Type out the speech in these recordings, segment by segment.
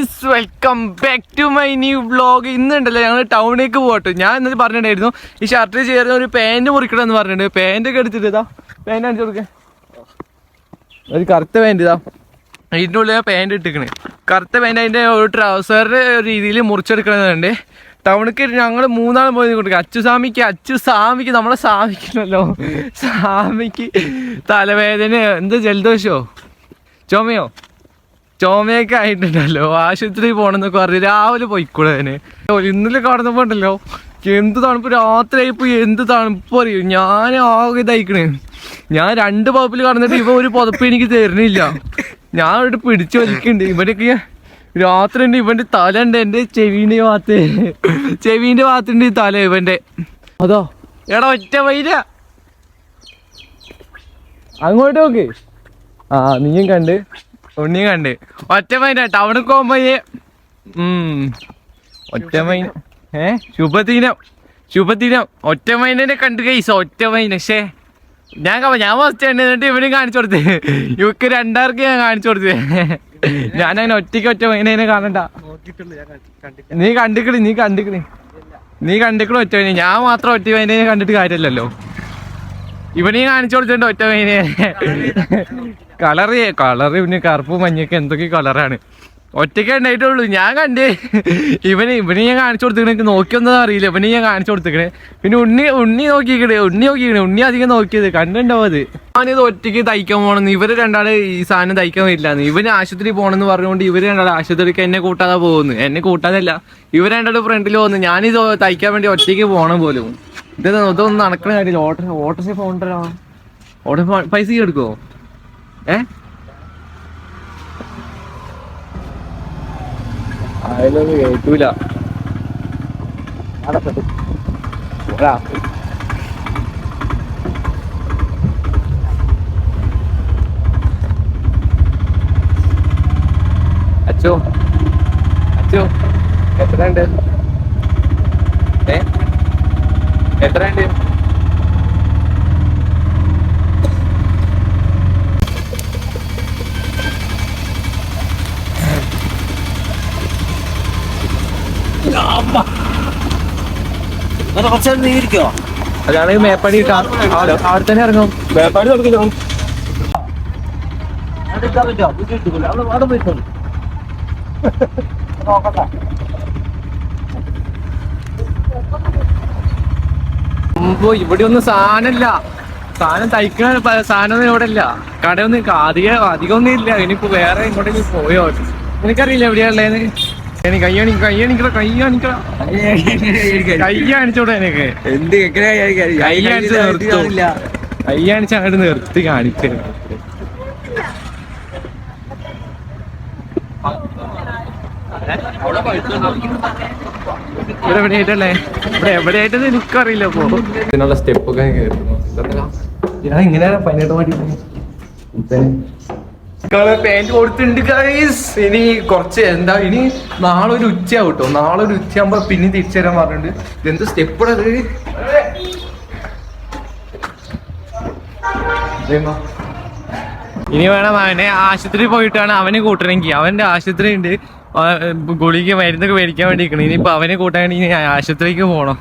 Guys, welcome back to my new vlog. ഇന്നുണ്ടല്ലോ ഞങ്ങൾ ടൗണിലേക്ക് പോകട്ടെ. ഞാൻ ഇന്നലെ പറഞ്ഞിട്ടുണ്ടായിരുന്നു ഈ ഷർട്ട് ചേർന്ന് ഒരു പാൻറ് മുറിക്കണമെന്ന് പറഞ്ഞിട്ടുണ്ട്. പാൻറ്റൊക്കെ എടുത്തിട്ട് ഇതാ പാൻറ് കാണിച്ചു കൊടുക്കേ. ഒരു കറുത്ത പാൻറ് ഇതാ ഇതിൻ്റെ ഉള്ളിൽ പാൻറ് ഇട്ടിക്കണേ. കറുത്ത പാൻറ് അതിൻ്റെ ഒരു ട്രൗസറിൻ്റെ രീതിയിൽ മുറിച്ചെടുക്കണമെന്നുണ്ട്. ടൗണിക്ക് ഞങ്ങൾ മൂന്നാളും പോയി കൊടുക്കുക. അച്ചുസ്വാമിക്ക് നമ്മളെ സാമിക്കണല്ലോ. സാമിക്ക് തലവേദന എന്താ ജലദോഷമോ ചുമയൊക്കെ ആയിട്ടുണ്ടല്ലോ. ആശുപത്രി പോകണമെന്നൊക്കെ പറഞ്ഞു. രാവിലെ പോയിക്കൂടെ അതിന്. ഇന്നലെ കടന്നപ്പോ ഉണ്ടല്ലോ എന്ത് തണുപ്പ്, രാത്രിയായിപ്പോ എന്ത് തണുപ്പ് അറിയും. ഞാൻ ആകെ ഇതായിക്കണേ. ഞാൻ 2 പതിപ്പിൽ കടന്നിട്ട് ഇവ ഒരു പുതപ്പ് എനിക്ക് തരുന്നില്ല. ഞാൻ ഇവിടെ പിടിച്ചു വലിക്കുന്നുണ്ട്. ഇവനൊക്കെ രാത്രി ഉണ്ട്. ഇവന്റെ തല ഉണ്ട് എൻ്റെ ചെവീൻ്റെ ഭാഗത്തുണ്ട് ഈ തല ഇവന്റെ. അതോ എടാ ഒറ്റ വൈര അങ്ങോട്ട് നോക്ക്. ആ നീയും കണ്ട് ഉണ്ണിയും കണ്ട്. ഒറ്റ മൈന ടൗണിൽ പോകുമ്പോ ഒറ്റ മൈന ശുഭദിനം ഒറ്റ മൈനെ കണ്ട് കൈസ. ഒറ്റ മൈന പക്ഷേ ഞാൻ ഫസ്റ്റ് എന്നിട്ട് ഇവനും കാണിച്ചു കൊടുത്തേ. ഇവക്ക് 2 ഞാൻ കാണിച്ചു കൊടുത്തേ. ഞാനങ്ങനെ ഒറ്റ മൈനെ കാണണ്ട. നീ കണ്ടിക്കണ ഒറ്റ മൈന. ഞാൻ മാത്രം ഒറ്റ മൈനെ കണ്ടിട്ട് കാര്യമല്ലല്ലോ. ഇവനെയും കാണിച്ചു കൊടുത്തിട്ടുണ്ട് ഒറ്റ മൈനെ. കളറ് പിന്നെ കറുപ്പ് മഞ്ഞൊക്കെ എന്തൊക്കെ കളറാണ്. ഒറ്റയ്ക്ക് ഉണ്ടായിട്ടുള്ളൂ. ഞാൻ കണ്ടേ ഇവനെ ഞാൻ കാണിച്ചു കൊടുത്തിക്കണേ. എനിക്ക് നോക്കിയൊന്നും അറിയില്ല. ഇവനെ ഞാൻ കാണിച്ചു കൊടുത്തിക്കണേ. പിന്നെ ഉണ്ണി നോക്കിക്കണേ. ഉണ്ണി അധികം നോക്കിയത് കണ്ടുണ്ടാവും. അത് ഞാനിത് ഒറ്റയ്ക്ക് തയ്ക്കാൻ പോകണമെന്ന്. ഇവര് രണ്ടാള് ഈ സാധനം തയ്ക്കാൻ പറ്റില്ലാന്ന്. ഇവന് ആശുപത്രി പോകണമെന്ന് പറഞ്ഞുകൊണ്ട് ഇവര് രണ്ടാള് ആശുപത്രിക്ക് എന്നെ കൂട്ടാതെ പോകുന്നു. എന്നെ കൂട്ടാതല്ല, ഇവര് രണ്ടാള് ഫ്രണ്ടിൽ പോകുന്നു. ഞാനിത് തയ്ക്കാൻ വേണ്ടി ഒറ്റയ്ക്ക് പോകണം പോലും. ഇതൊന്നും നടക്കണ കാര്യമില്ല. ഓട്ടോറിക്ഷ പോകണ്ടല്ലോ. പൈസ എടുക്കുമോ? അതിലൊന്നും കേട്ടൂല. അച്ചോ എത്രയുണ്ട്? എത്രയുണ്ട്? അതാണെങ്കിൽ മേപ്പാടി അവിടെ തന്നെ ഇറങ്ങും. മേപ്പാടി തുടങ്ങില്ലോ. ഇവിടെ ഒന്നും സാധനമില്ല. സാധനം തയ്ക്കണ സാധനമൊന്നും ഇവിടെ ഇല്ല. കടയൊന്നും അധികമൊന്നും ഇല്ല. ഇനിയിപ്പോ വേറെ ഇങ്ങോട്ടേക്ക് പോയോ എനിക്കറിയില്ല എവിടെയാണുള്ളതെന്ന്. കൈ കാണിച്ചോടെ എനിക്ക്. കൈ കാണിച്ച് അങ്ങോട്ട് നിർത്തി കാണിച്ചു. ഇവിടെ എവിടെയായിട്ടല്ലേ? എവിടെയായിട്ടെന്ന് എനിക്കറിയില്ല. അപ്പൊ ഇതിനുള്ള സ്റ്റെപ്പൊക്കെ ഞാൻ ഇങ്ങനെ 18 മണി പാൻറ് കൊടുത്തിട്ടുണ്ട് ഗൈസ്. ഇനി കുറച്ച് ഇനി നാളെ ഒരു ഉച്ചയാവും കേട്ടോ. നാളെ ഒരു ഉച്ചയാകുമ്പോ പിന്നെ തിരിച്ചു തരാൻ പറഞ്ഞിട്ടുണ്ട്. ഇതെന്ത് സ്റ്റെപ്പത്? ഇനി വേണം അവനെ ആശുപത്രി പോയിട്ടാണ് അവനെ കൂട്ടണമെങ്കിൽ. അവന്റെ ആശുപത്രി ഉണ്ട്, ഗുളിക മരുന്നൊക്കെ മേടിക്കാൻ വേണ്ടി നിൽക്കണം. ഇനിയിപ്പോ അവനെ കൂട്ടാൻ വേണ്ടി ആശുപത്രിക്ക് പോകണം.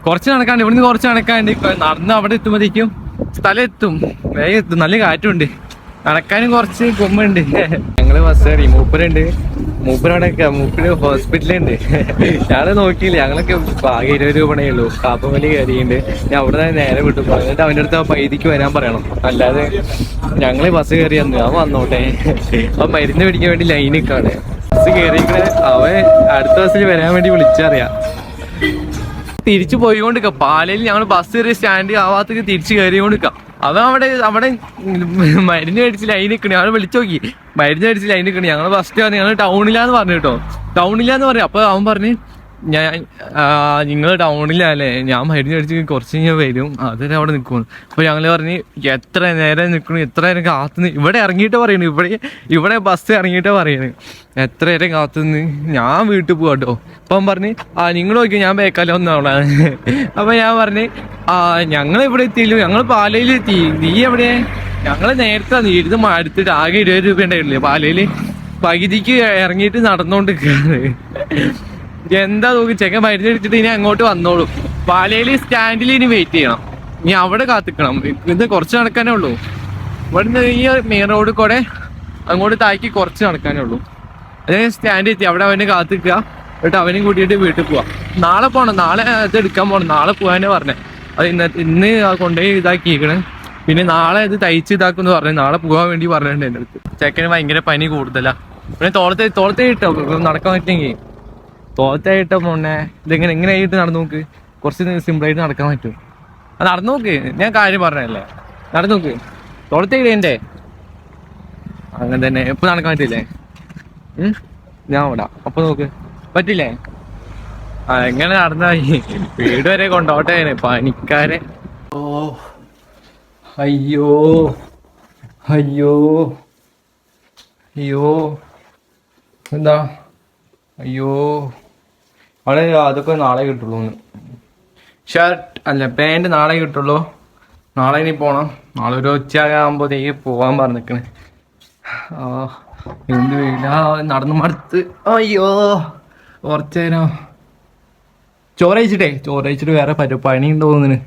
കുറച്ച് നടക്കാണ്ട്, ഇവിടുന്ന് കുറച്ച് നടക്കാണ്ട്. നടന്ന് അവിടെ എത്തുമ്പോഴത്തേക്കും സ്ഥലം എത്തും, വേഗം എത്തും. നല്ല കാറ്റുണ്ട്, നടക്കാനും കുറച്ച് കൊമ്പുണ്ട്. ഞങ്ങള് ബസ് കയറി. മൂപ്പര് ഹോസ്പിറ്റലുണ്ട്. ഞങ്ങള് നോക്കിയില്ല. ഞങ്ങളൊക്കെ ആകെ 20 രൂപണേ ഉള്ളൂ. കാപ്പമലി കയറിയുണ്ട്. ഞാൻ അവിടെ നിന്ന് നേരെ വിട്ടു. എന്നിട്ട് അവൻ്റെ അടുത്ത് ആ പൈതിക്ക് വരാൻ പറയണം. അല്ലാതെ ഞങ്ങള് ബസ് കയറി വന്നു. അവൻ വന്നോട്ടെ. അവൻ മരുന്ന് പിടിക്കാൻ വേണ്ടി ലൈനിക്കാണ്. ബസ് കയറിയിട്ട് അവൻ അടുത്ത ബസ്സിൽ വരാൻ വേണ്ടി വിളിച്ചറിയാം. തിരിച്ചു പോയിക്കൊണ്ടിരിക്കുക. പാലയിൽ ഞങ്ങൾ ബസ് കയറിയ സ്റ്റാൻഡ് ആ ഭാഗത്തേക്ക് തിരിച്ച് കയറിക്കൊണ്ടിരിക്കുക. അവൻ അവിടെ മരുന്ന് മേടിച്ച് ലൈൻ നിൽക്കണേ. ഞങ്ങൾ വിളിച്ചു നോക്കി, മരുന്ന് മേടിച്ച് ലൈൻ നിൽക്കണേ. ഞങ്ങൾ ഫസ്റ്റ് പറഞ്ഞു ഞങ്ങൾ ടൗണിലാന്ന് പറഞ്ഞു കേട്ടോ. ടൗണിലാന്ന് പറഞ്ഞു. അപ്പോൾ അവൻ പറഞ്ഞ് നിങ്ങൾ ടൗണിലല്ലേ, ഞാൻ മരുന്ന് മേടിച്ച് കുറച്ച് കഴിഞ്ഞാൽ വരും, അതിന് അവിടെ നിൽക്കുന്നു. അപ്പോൾ ഞങ്ങൾ പറഞ്ഞ് എത്ര നേരം നിൽക്കണം, എത്ര നേരം കാത്തുനിന്ന്. ഇവിടെ ഇറങ്ങിയിട്ട് പറയണു, ഇവിടെ ബസ് ഇറങ്ങിയിട്ടേ പറയണു എത്ര നേരം കാത്തുനിന്ന്. ഞാൻ വീട്ടിൽ പോവാ കേട്ടോ. അപ്പം പറഞ്ഞ് നിങ്ങൾ നോക്കി, ഞാൻ ബേക്കാലോ ഒന്നാണ്. അപ്പം ഞാൻ പറഞ്ഞ് ഞങ്ങൾ ഇവിടെ എത്തിയില്ലോ, ഞങ്ങൾ പാലയിൽ എത്തി. നീ എവിടെ? ഞങ്ങൾ നേരത്തെ ഇരുന്ന് എടുത്തിട്ട് ആകെ 20 രൂപ ഉണ്ടായില്ലേ പാലയിൽ. പകുതിക്ക് ഇറങ്ങിയിട്ട് നടന്നോണ്ടിരിക്കാണ്. എന്താ നോക്കി ചെക്കൻ മരുന്ന് അടിച്ചിട്ട് ഇനി അങ്ങോട്ട് വന്നോളും. പാലയിൽ സ്റ്റാൻഡിൽ ഇനി വെയിറ്റ് ചെയ്യണം. ഇനി അവിടെ കാത്തിക്കണം. ഇത് കുറച്ച് നടക്കാനേ ഉള്ളൂ. ഇവിടുന്ന് ഈ മെയിൻ റോഡിൽ കൂടെ അങ്ങോട്ട് താക്കി കുറച്ച് നടക്കാനേ ഉള്ളൂ. അതേ സ്റ്റാൻഡിൽ എത്തി അവിടെ അവനെ കാത്തിക്കുക. എന്നിട്ട് അവനെയും കൂട്ടിയിട്ട് വീട്ടിൽ പോവാം. നാളെ പോകണം, നാളെ ഇത് എടുക്കാൻ പോകണം. നാളെ പോകാനേ പറഞ്ഞേ. അത് ഇന്ന് കൊണ്ടുപോയി ഇതാക്കിയിരിക്കണേ. പിന്നെ നാളെ ഇത് തയ്ച്ച് ഇതാക്കുമെന്ന് പറഞ്ഞു. നാളെ പോകാൻ വേണ്ടി പറഞ്ഞിട്ടുണ്ട് എൻ്റെ അടുത്ത്. ചെക്കന് ഭയങ്കര പനി കൂടുതലാ. പിന്നെ തോളത്തെ ഇട്ടോ നടക്കാൻ പറ്റുമെങ്കിൽ തോളത്തായിട്ടോ മോനെ. ഇതെങ്ങനെ ആയിട്ട് നടന്നു നോക്ക്. കുറച്ച് സിമ്പിളായിട്ട് നടക്കാൻ പറ്റും. അത് നടന്നു നോക്ക്. ഞാൻ കാര്യം പറഞ്ഞല്ലേ, നടന്നു നോക്ക്. തോളത്തെ ഇടേണ്ടേ അങ്ങനെ തന്നെ. എപ്പോ നടക്കാൻ പറ്റില്ലേ? ഞാൻ വിടാം. അപ്പൊ നോക്ക് പറ്റില്ലേ? എങ്ങനെ നടന്നായി വീട് വരെ കൊണ്ടോട്ടെ പനിക്കാരെ. ഓ അയ്യോ അയ്യോ അയ്യോ എന്താ അയ്യോ. അവിടെ അതൊക്കെ നാളെ കിട്ടുള്ളൂ. ഷർട്ട് അല്ല പാൻറ് നാളെ കിട്ടുള്ളൂ. നാളെ ഇനി പോണം. നാളെ ഒരു ഉച്ചയാകുമ്പോഴത്തേക്ക് പോകാൻ പറഞ്ഞിരിക്കണേ. എന്ത് വേണ്ട നടന്നു മടുത്ത്. അയ്യോ കുറച്ചു നേരം ചോറ് കഴിച്ചിട്ട് വേറെ പണിയുണ്ട് തോന്നുന്നു.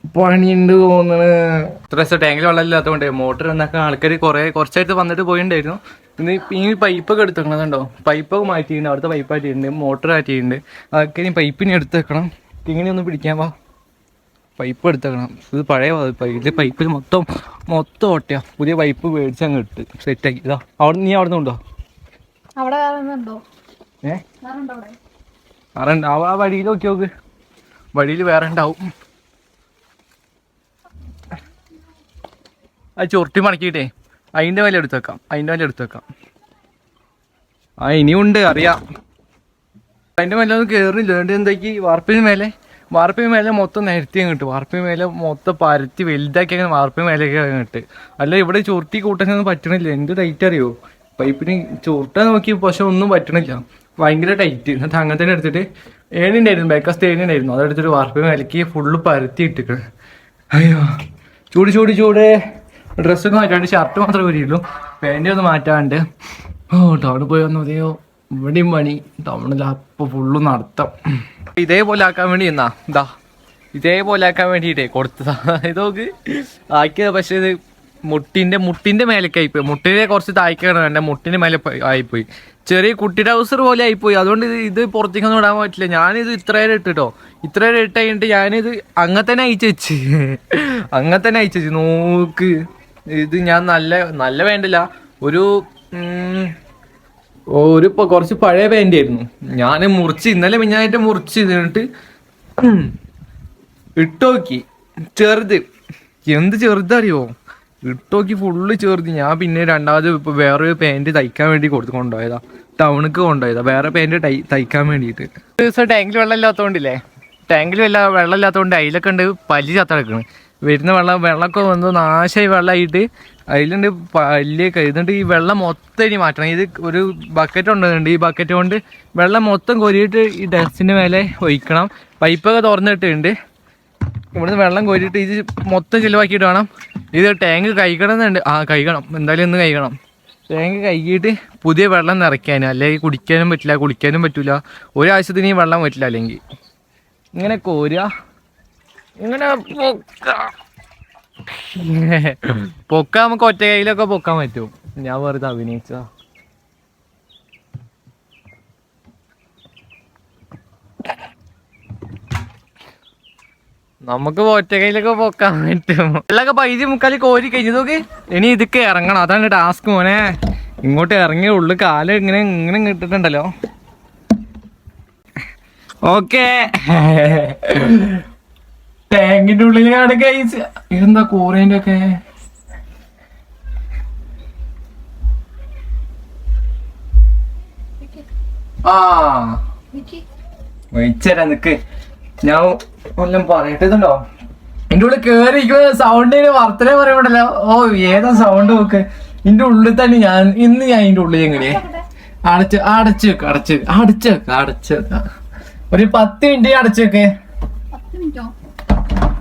ഇത്ര ദിവസം ടാങ്കിൽ വെള്ളം ഇല്ലാത്തതുകൊണ്ട് മോട്ടർ എന്നാക്കാൻ ആൾക്കാർ കുറച്ചായിട്ട് വന്നിട്ട് പോയിണ്ടായിരുന്നു. ഇന്ന് ഈ പൈപ്പൊക്കെ എടുത്തേക്കണതുണ്ടോ? പൈപ്പൊക്കെ മാറ്റിയിട്ടുണ്ട്. അവിടുത്തെ പൈപ്പ് ആറ്റിയിട്ടുണ്ട്, മോട്ടർ ആറ്റിയിട്ടുണ്ട്. അതൊക്കെ ഇനി പൈപ്പിനെ എടുത്തേക്കണം. ഇങ്ങനെയൊന്നും പിടിക്കാൻ വാ. പൈപ്പ് എടുത്തേക്കണം. ഇത് പഴയ ഇത് പൈപ്പിൽ മൊത്തം ഓട്ടയാ. പുതിയ പൈപ്പ് മേടിച്ച് അങ്ങ് ഇട്ട് സെറ്റാക്കി. ഇതാ നീ അവിടെ നിന്നുണ്ടോ? ആ വഴിയിൽ നോക്കി. വഴിയിൽ വേറെ ഉണ്ടാവും. അത് ചുരുട്ടി മടക്കിയിട്ടേ അതിൻ്റെ വില എടുത്ത് വെക്കാം. ഇനിയുണ്ട് അറിയാം. അതിൻ്റെ മേലെ ഒന്നും കയറുന്നില്ല. അതുകൊണ്ട് എന്താക്കി വാർപ്പിന് മേലെ മൊത്തം നിരത്തി അങ്ങ് ഇട്ട്. വാർപ്പിന് മേലെ മൊത്തം പരത്തി വലുതാക്കി അങ്ങനെ വാർപ്പിന് മേലേക്ക് അങ്ങ് ഇട്ട്. അല്ല ഇവിടെ ചുരുട്ടി കൂട്ടാനൊന്നും പറ്റണില്ല. എന്ത് ടൈറ്റ് അറിയോ? പൈപ്പിന് ചുരുട്ടാൻ നോക്കി പക്ഷെ ഒന്നും പറ്റണില്ല. ഭയങ്കര ടൈറ്റ്. എന്നിട്ട് അങ്ങനെ തന്നെ എടുത്തിട്ട് ഏണിണ്ടായിരുന്നു, ബേക്കസ് ഏണിണ്ടായിരുന്നു. അതെടുത്തിട്ട് വാർപ്പിന് മേലേക്ക് ഫുള്ള് പരത്തി ഇട്ടിട്ട്. അയ്യോ ചൂട്. ഡ്രസ്സൊക്കെ മാറ്റാണ്ട് ഷർട്ട് മാത്രമേ വരികയുള്ളൂ. പാൻറ് ഒന്ന് മാറ്റാണ്ട്. ടൗണിൽ പോയി വന്നു. അതെയോ ഇവിടെയും പണി. ടൗണിൽ അപ്പോൾ ഫുള്ള് നടത്താം. ഇതേപോലെ ആക്കാൻ വേണ്ടി ഇതേപോലെ ആക്കാൻ വേണ്ടിയിട്ടേ കൊടുത്തതാ. ഇതൊക്കെ ആക്കിയത്. പക്ഷേ ഇത് മുട്ടിന്റെ മേലേക്ക് ആയിപ്പോയി. മുട്ടിനെ കുറച്ച് തായ്ക്കാണ് വേണ്ട. മുട്ടിന്റെ മേലെ ആയിപ്പോയി. ചെറിയ കുട്ടി ട്രൗസർ പോലെ ആയിപ്പോയി. അതുകൊണ്ട് ഇത് പുറത്തേക്കൊന്നും ഇടാൻ പറ്റില്ല. ഞാനിത് ഇത്ര നേരം ഇട്ട് കഴിഞ്ഞിട്ട് ഞാനിത് അങ്ങനെ തന്നെ അയച്ചു നോക്ക്. ഇത് ഞാൻ നല്ല വേണ്ടില്ല. ഒരു കുറച്ച് പഴയ പാൻ്റ് ആയിരുന്നു. ഞാൻ ഇന്നലെ മിഞ്ഞായിട്ട് മുറിച്ച് ഇതിട്ട് ഇട്ടോക്കി. എന്ത് ചെറുതറിയോ? ഇട്ടോക്കി ഫുള്ള് ചെറുത്. ഞാൻ പിന്നെ രണ്ടാമത് ഇപ്പൊ വേറൊരു പാൻറ് തയ്ക്കാൻ വേണ്ടി കൊണ്ടുപോയതാ. ടൗണിക്ക് കൊണ്ടുപോയതാ വേറെ പാൻറ് തയ്ക്കാൻ വേണ്ടിയിട്ട്. ദിവസം ടാങ്കിൽ വെള്ളം ഇല്ലാത്തതുകൊണ്ടില്ലേ, ടാങ്കിൽ വെള്ളം ഇല്ലാത്തതുകൊണ്ട് അതിലൊക്കെ ഉണ്ട് പല്ലി ചത്തടക്കണം. വരുന്ന വെള്ളമൊക്കെ വന്ന് നാശമായി വെള്ളമായിട്ട് അതിലുണ്ട് പല്ലിയൊക്കെ. എന്നിട്ട് ഈ വെള്ളം മൊത്തം ഇനി മാറ്റണം. ഇത് ഒരു ബക്കറ്റ് കൊണ്ടുവന്നുണ്ട്. ഈ ബക്കറ്റ് കൊണ്ട് വെള്ളം മൊത്തം കോരിയിട്ട് ഈ ഡസ്റ്റിൻ്റെ മേലെ ഒഴിക്കണം. പൈപ്പൊക്കെ തുറന്നിട്ടുണ്ട്. ഇവിടുന്ന് വെള്ളം കോരിയിട്ട് ഇത് മൊത്തം ചിലവാക്കിയിട്ട് വേണം ഇത് ടാങ്ക് കഴിക്കണമെന്നുണ്ട്. കഴിക്കണം, എന്തായാലും ഇന്ന് കഴിക്കണം. ടാങ്ക് കഴുകിയിട്ട് പുതിയ വെള്ളം നിറയ്ക്കാൻ. അല്ലെങ്കിൽ കുടിക്കാനും പറ്റില്ല, കുളിക്കാനും പറ്റില്ല. ഒരാഴ്ചത്തിന് ഈ വെള്ളം പറ്റില്ല. അല്ലെങ്കിൽ ഇങ്ങനെ കോരുക, ഇങ്ങനെ പൊക്കാൻ നമുക്ക് ഒറ്റ കയ്യിലൊക്കെ പൊക്കാൻ പറ്റും. ഞാൻ വെറുതെ അഭിനയിച്ചതാ. നമുക്ക് ഒറ്റ കയ്യിലൊക്കെ പൊക്കാൻ പറ്റും. വെള്ളമൊക്കെ പൈസ മുക്കാൽ കോരി കഴിഞ്ഞു നോക്ക്. ഇനി ഇതൊക്കെ ഇറങ്ങണം. അതാണ് ടാസ്ക് മോനെ. ഇങ്ങോട്ട് ഇറങ്ങിയ ഉള്ളു കാല് ഇങ്ങനെ കിട്ടിട്ടുണ്ടല്ലോ. ഓക്കെ ടാങ്കിന്റെ ഉള്ളിലാണ് കഴിച്ച്. ഇതെന്താ കൂറേന്റെ ഒക്കെ വഹിച്ചരാ നിക്ക്. ഞാൻ കൊല്ലം പറയട്ടുണ്ടോ എന്റെ ഉള്ളിൽ കേറിയിരിക്കുന്ന സൗണ്ടിന് വർത്തനെ പറയുമ്പോണ്ടല്ലോ. ഏതാ സൗണ്ട് നോക്ക്. എന്റെ ഉള്ളിൽ തന്നെ ഞാൻ ഇതിന്റെ ഉള്ളിൽ എങ്ങനെയാ അടച്ചു വെക്ക. ഒരു 10 മിനിറ്റ് അടച്ചു വെക്കേ.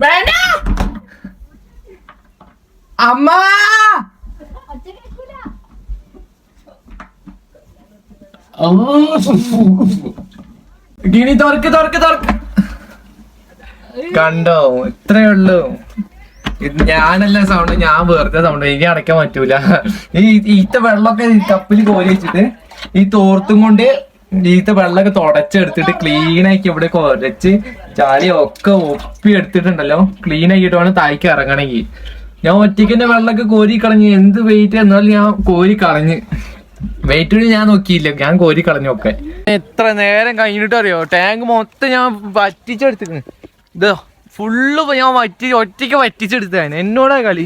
വേണ്ട അമ്മ ഗിനി തുറക്ക് തുറക്ക് തുറക്ക്. കണ്ടോ, ഇത്രേ ഉള്ളൂ. ഞാനല്ല സൗണ്ട്, ഞാൻ വെറുതെ സൗണ്ട്, എനിക്ക് അടയ്ക്കാൻ പറ്റൂല. ഈത്ത വെള്ളമൊക്കെ കപ്പിൽ കോരി വെച്ചിട്ട് ഈ തോർത്തും കൊണ്ട് ഈത്ത വെള്ളമൊക്കെ തുടച്ചെടുത്തിട്ട് ക്ലീൻ ആക്കി ഇവിടെ കുറച്ച് ചാലിയൊക്കെ ഒപ്പി എടുത്തിട്ടുണ്ടല്ലോ. ക്ലീൻ ആക്കിയിട്ട് വേണം തായ്ക്ക് ഇറങ്ങണമെങ്കിൽ. ഞാൻ ഒറ്റയ്ക്ക് വെള്ളമൊക്കെ കോരി കളഞ്ഞ്. എന്ത് വെയിറ്റ് എന്നാലും ഞാൻ കോരി കളഞ്ഞ്. വെയിറ്റ് ഞാൻ നോക്കിയില്ല, ഞാൻ കോരി കളഞ്ഞൊക്കെ. എത്ര നേരം കഴിഞ്ഞിട്ട് അറിയോ, ടാങ്ക് മൊത്തം ഞാൻ വറ്റിച്ചെടുത്തിരുന്നു. ഇതോ ഫുള്ള് ഞാൻ ഒറ്റയ്ക്ക് വറ്റിച്ചെടുത്തതാണ്. എന്നോടാ കളി.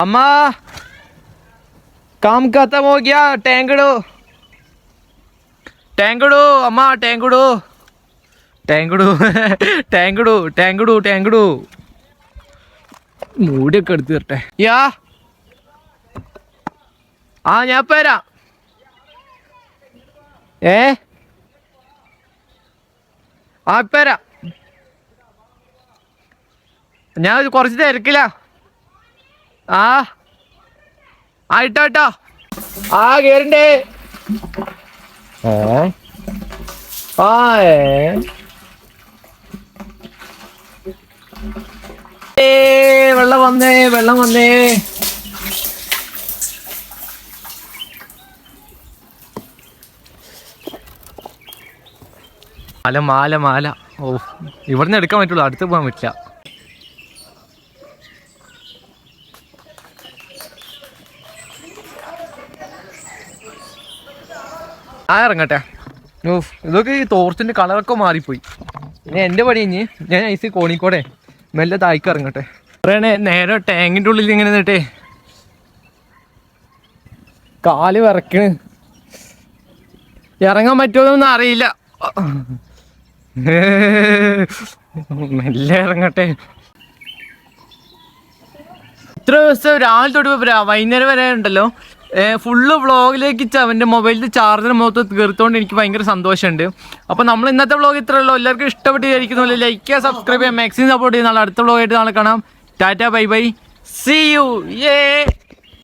അമ്മ काम खत्म हो गया, टैंक डो टैंक डो अम्मा, टैंक डो टैंक डो टैंक डो टैंक डो टैंक डो. മൂടിയൊക്കെ എടുത്ത് തരട്ടെ. യാ ആ ഞാൻ പോരാ. ആ പോരാ, ഞാൻ കുറച്ച് തിരക്കില്ല. ആ ആയിട്ടോ. ആ കേറണ്ടേ. വെള്ളം വന്നേ, വെള്ളം വന്നേ. മാല മാല മാല. ഓ, ഇവിടുന്ന് എടുക്കാൻ പറ്റുള്ളൂ, അടുത്ത് പോകാൻ പറ്റില്ല. ആ ഇറങ്ങട്ടെ. ഓ, ഇതൊക്കെ ഈ തോർച്ചിന്റെ കളറൊക്കെ മാറിപ്പോയി. ഇനി എന്റെ പണി കഴിഞ്ഞ് ഞാൻ ഐസ് കോണിക്കോടെ മെല്ലെ തായ്ക്ക് ഇറങ്ങട്ടെ. പറയണേ നേരെ ടാങ്കിന്റെ ഉള്ളിൽ ഇങ്ങനെ നിന്നിട്ടേ കാല് വിറക്കണ്. ഇറങ്ങാൻ പറ്റുമോന്നൊന്നും അറിയില്ല. മെല്ലെ ഇറങ്ങട്ടെ. ഇത്ര ദിവസം രാവിലെ തൊട്ട് വൈകുന്നേരം വരെ ഉണ്ടല്ലോ ഫുള്ള് വ്ളോഗിലേക്ക് അവൻ്റെ മൊബൈലിൽ ചാർജർ മൊത്തം തീർത്തുകൊണ്ട് എനിക്ക് ഭയങ്കര സന്തോഷമുണ്ട്. അപ്പോൾ നമ്മൾ ഇന്നത്തെ വ്ളോഗ് ഇത്രേ ഉള്ളൂ. എല്ലാവർക്കും ഇഷ്ടപ്പെട്ട് വിചാരിക്കുന്നില്ല. ലൈക്ക് ചെയ്യുക, സബ്സ്ക്രൈബ് ചെയ്യുക, മാക്സിമം സപ്പോർട്ട് ചെയ്യുന്ന. അടുത്ത വ്ളോഗായിട്ട് നാളെ കാണാം. Tata bye bye, see U.